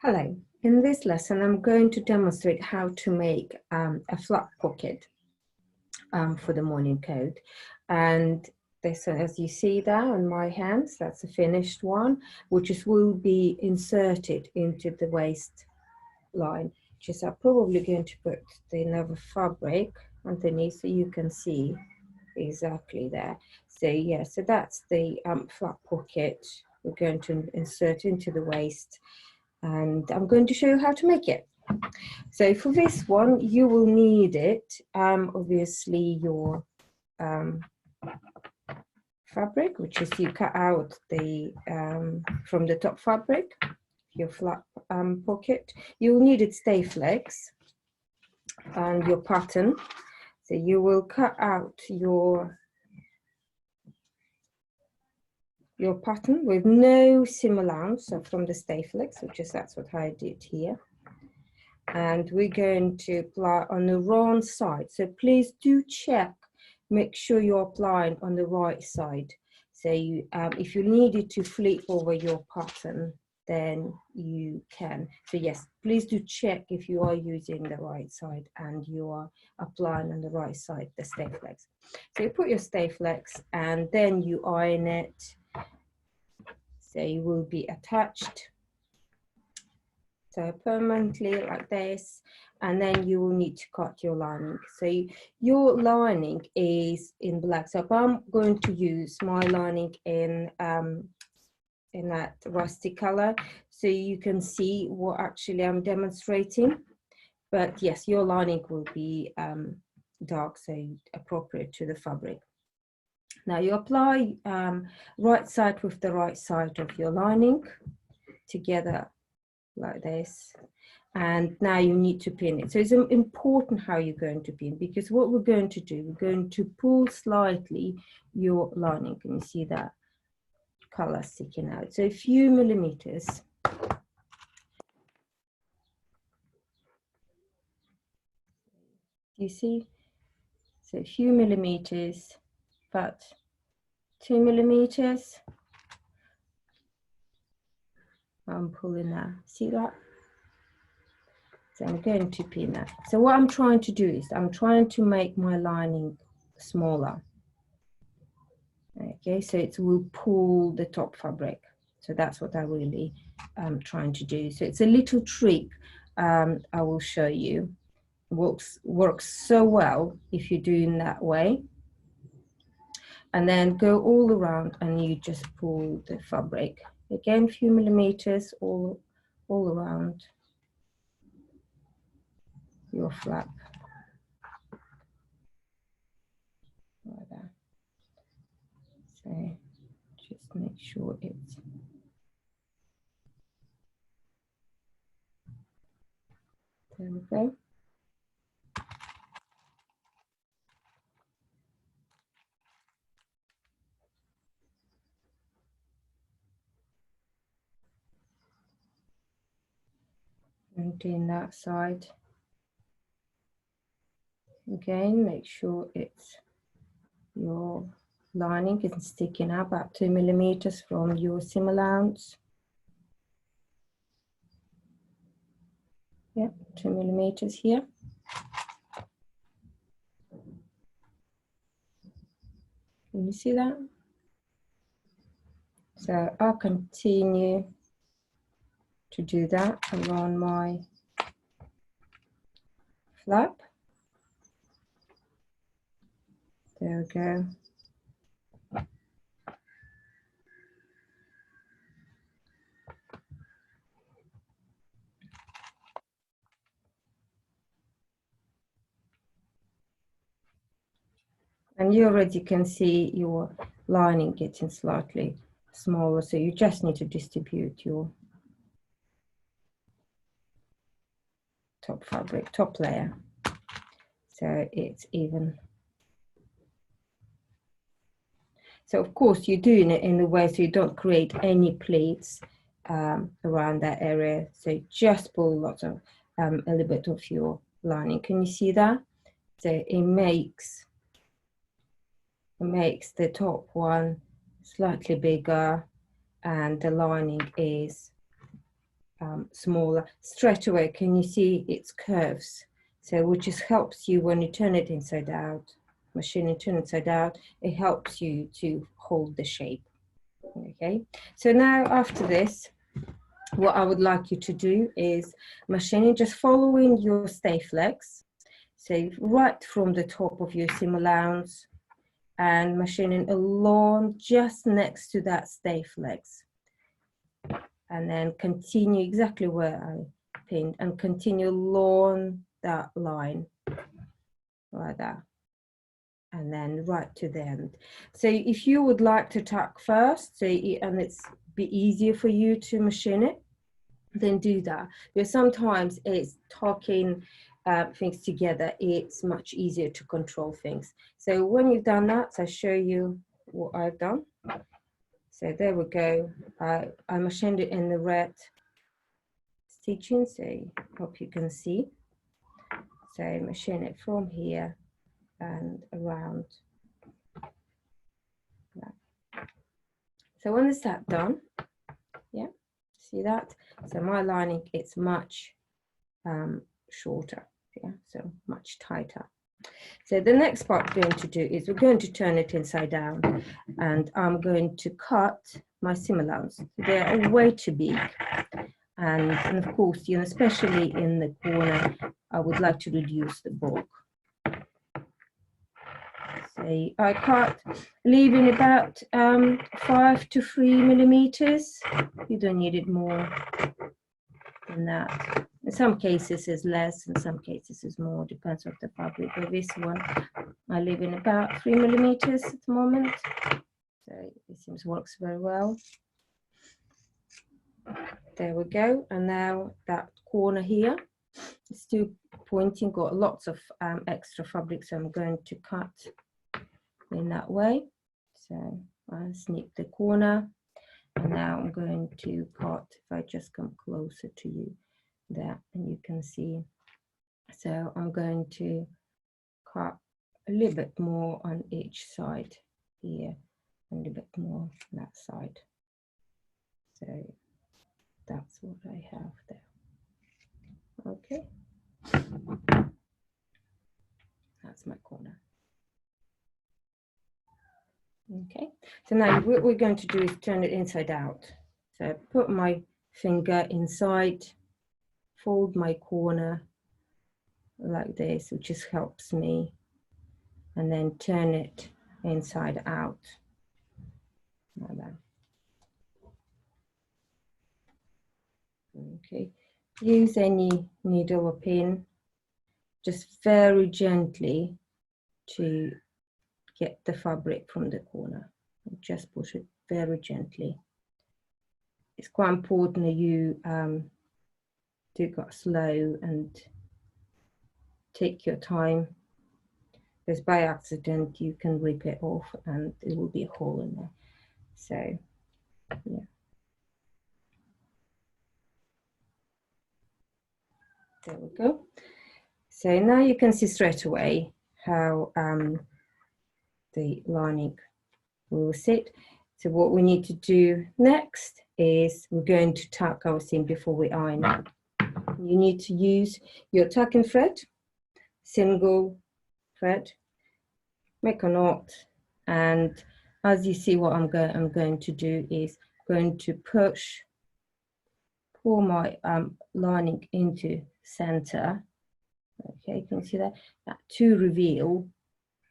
Hello, in this lesson I'm going to demonstrate how to make a flap pocket for the morning coat. And this, as you see there on my hands, that's a finished one, which will be inserted into the waist line, which is I'm probably going to put the another fabric underneath so you can see exactly there. So yeah, so that's the flap pocket we're going to insert into the waist, and I'm going to show you how to make it. So for this one, you will need it, obviously your fabric, which is you cut out the from the top fabric, your flap pocket. You'll need it stay flex and your pattern. So you will cut out your pattern with no seam allowance, so from the stay flex, which is that's what I did here. And we're going to apply on the wrong side. So please do check, make sure you're applying on the right side. So you, if you needed to flip over your pattern, then you can. So yes, please do check if you are using the right side and you are applying on the right side, the stay flex. So you put your stay flex and then you iron it. So it will be attached. So permanently like this, and then you will need to cut your lining. So your lining is in black. So I'm going to use my lining in that rusty color, so you can see what actually I'm demonstrating. But yes, your lining will be dark, so appropriate to the fabric. Now you apply right side with the right side of your lining together like this, and now you need to pin it. So it's important how you're going to pin, because what we're going to do, we're going to pull slightly your lining. Can you see that color sticking out? So a few millimeters. You see? So a few millimeters, about 2 millimeters. I'm pulling that. See that? So I'm going to pin that. So what I'm trying to do is I'm trying to make my lining smaller. Okay, so it will pull the top fabric. So that's what I really am trying to do. So it's a little trick I will show you. Works so well if you're doing that way. And then go all around and you just pull the fabric. Again, a few millimeters all around your flap. Like that. So just make sure it's there. We go. And doing that side. Again, make sure it's your lining isn't sticking out about 2 millimeters from your seam allowance. Yep, 2 millimeters here. Can you see that? So I'll continue to do that around my flap. There we go. And you already can see your lining getting slightly smaller, so you just need to distribute your top fabric, top layer, so it's even. So of course you're doing it in a way so you don't create any pleats around that area. So just pull lots of a little bit of your lining. Can you see that? So it makes the top one slightly bigger, and the lining is smaller. Straight away, can you see its curves? So which just helps you when you turn it inside out, machine and turn inside out, it helps you to hold the shape. Okay, so now after this, what I would like you to do is machining, just following your stay flex. So right from the top of your seam allowance and machining along just next to that stay flex. And then continue exactly where I pinned and continue along that line like that. And then right to the end. So if you would like to tack first, and it's be easier for you to machine it, then do that. Because sometimes it's tacking things together, it's much easier to control things. So when you've done that, I'll show you what I've done. So there we go. I machined it in the red stitching, so I hope you can see. So machine it from here and around. So when is that done? Yeah, see that? So my lining, it's much shorter, yeah, so much tighter. So the next part we're going to do is we're going to turn it inside down, and I'm going to cut my seam allowance. They're way too big, and of course, you know, especially in the corner, I would like to reduce the bulk. So I cut, leaving about 5 to 3 millimeters. You don't need it more than that. In some cases it's less, in some cases it's more, depends on the fabric. But this one I leave in about 3 millimeters at the moment. So it seems works very well. There we go. And now that corner here is still pointing, got lots of extra fabric, so I'm going to cut in that way. So I snip the corner, and now I'm going to cut, if I just come closer to you there, and you can see. So I'm going to cut a little bit more on each side here, and a bit more on that side. So that's what I have there. Okay, that's my corner. Okay, so now what we're going to do is turn it inside out. So I put my finger inside, fold my corner like this, which just helps me, and then turn it inside out like that. Okay, use any needle or pin, just very gently to get the fabric from the corner. Just push it very gently. It's quite important that you do go slow and take your time, because by accident you can rip it off and there will be a hole in there. So yeah. There we go. So now you can see straight away how the lining will sit. So what we need to do next is we're going to tuck our seam before we iron it. You need to use your tucking thread, single thread, make a knot, and as you see, what I'm going to do is going to pull my lining into center. Okay, you can see that to reveal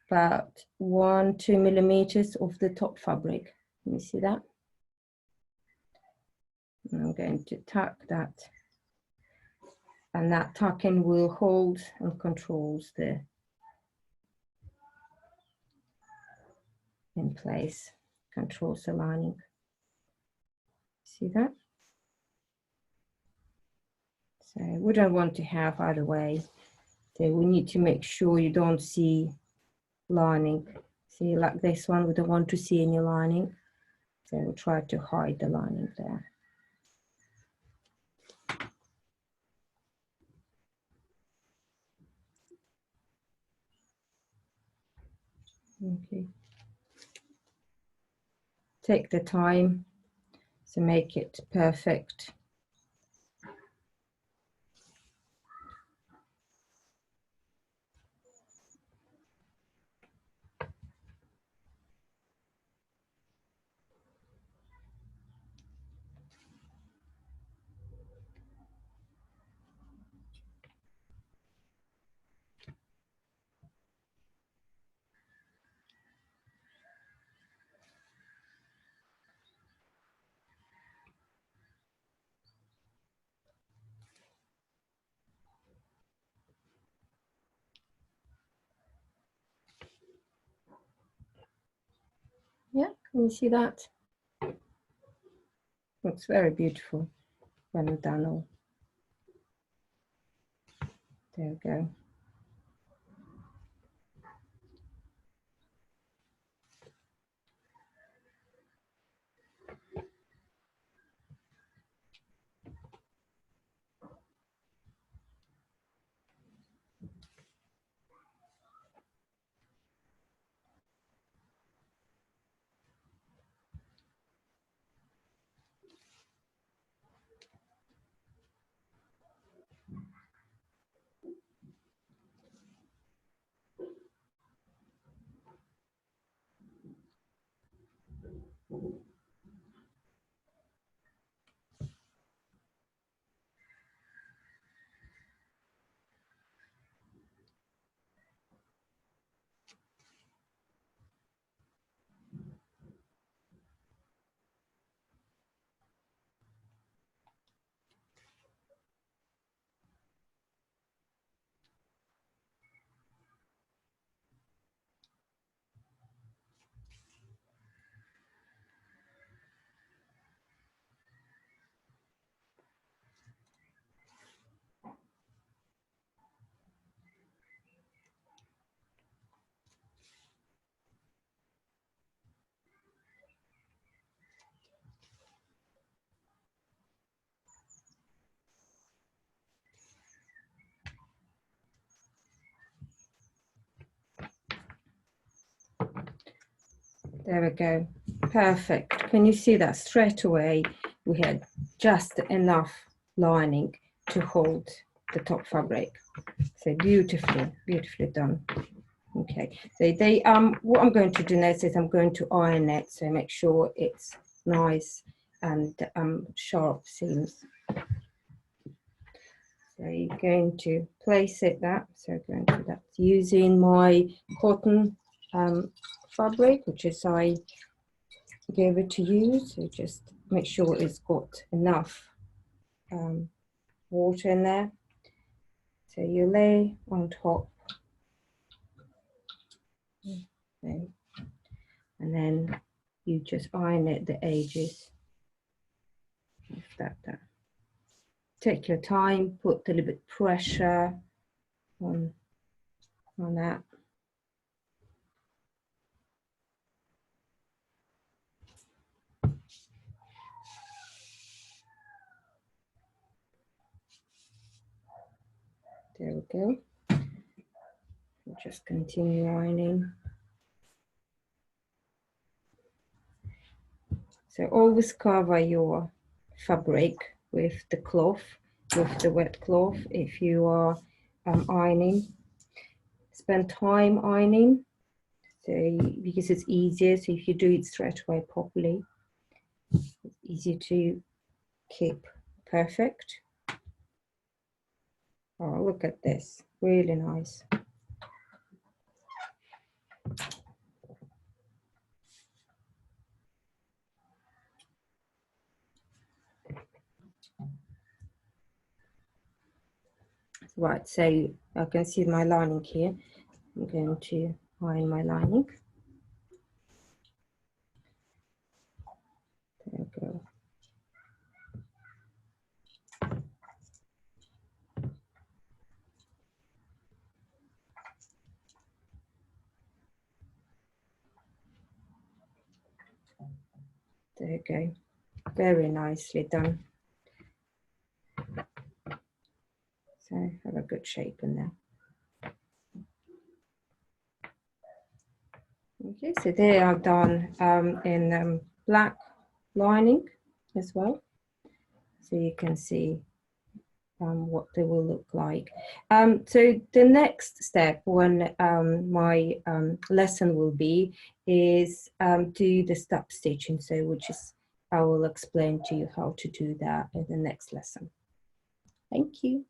about 1-2 millimeters of the top fabric. Can you see that? And I'm going to tuck that, and that tucking will hold and controls the in place, controls the lining. See that? So we don't want to have either way. So we need to make sure you don't see lining. See, like this one, we don't want to see any lining. So we'll try to hide the lining there. Okay. Take the time to make it perfect. Can you see that? Looks very beautiful when we're done all. There we go. There we go. Perfect. Can you see that straight away? We had just enough lining to hold the top fabric. So beautifully, beautifully done. Okay. So they what I'm going to do next is I'm going to iron it, so make sure it's nice and sharp seams. So you're going to place it so going to that using my cotton fabric, which is I gave it to you. So just make sure it's got enough water in there. So you lay on top, and then you just iron it the edges. That. Take your time, put a little bit pressure on that. There we go. Just continue ironing. So always cover your fabric with the cloth, with the wet cloth if you are ironing. Spend time ironing, so because it's easier. So if you do it straight away properly, it's easy to keep perfect. Oh, look at this, really nice. Right, so I can see my lining here. I'm going to iron my lining. There we go. There you go. Very nicely done. So have a good shape in there. Okay, so they are done in black lining as well. So you can see what they will look like. So the next step when my lesson will be is do the step stitching. So which is, I will explain to you how to do that in the next lesson. Thank you.